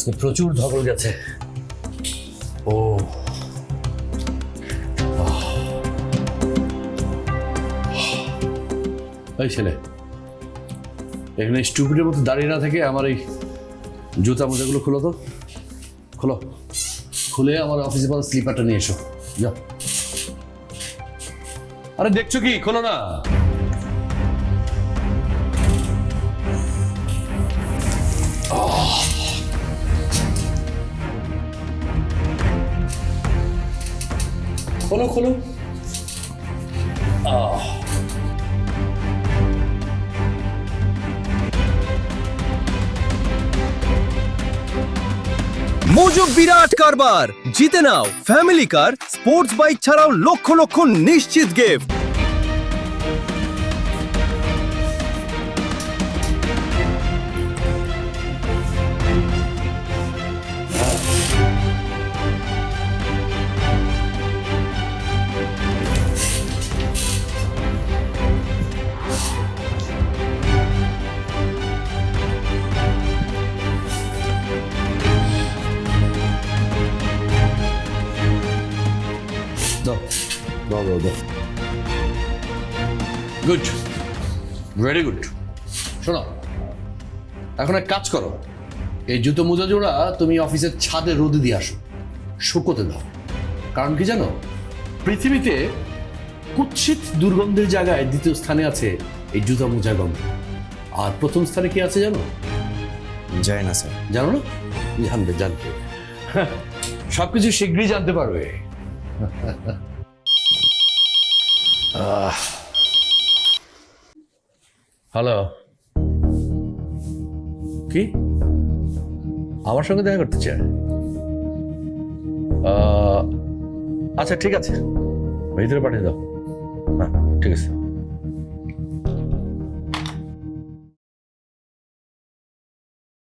আজকে প্রচুর ধকল গেছে। ও এই ছেলে, এখানে স্টুপিডের মতো দাঁড়িয়ে না থেকে আমার এই জুতা মোজাগুলো খুলো তো, খোলো, খুলে আমার অফিসে পর স্লিপারটা নিয়ে এসো, যাও। আরে দেখছো কি, খোলো না। খোলো খোলো। মোজো বিরাট কারবার, জিতে নাও ফ্যামিলি কার, স্পোর্টস বাইক ছাড়াও লক্ষ লক্ষ নিশ্চিত গিফট। দাও দাও দাও দাও। Good, very good. শোনো, এখন এক কাজ করো, এই জুতো মোজা জোড়া তুমি অফিসের ছাদে রোদে দিয়ে আসো, শুকোতে দাও। কারণ কি জানো, পৃথিবীতে কুৎসিত দুর্গন্ধের জায়গায় দ্বিতীয় স্থানে আছে এই জুতা মোজা গন্ধ, আর প্রথম স্থানে কি আছে জানো? যায় না স্যার। জানো না? জানবে, জানবে, সবকিছু শীঘ্রই জানতে পারবে। হ্যালো, কি আমার সঙ্গে দেখা করতে চায়? আচ্ছা ঠিক আছে, ভিতরে পাঠিয়ে দাও। হ্যাঁ ঠিক আছে।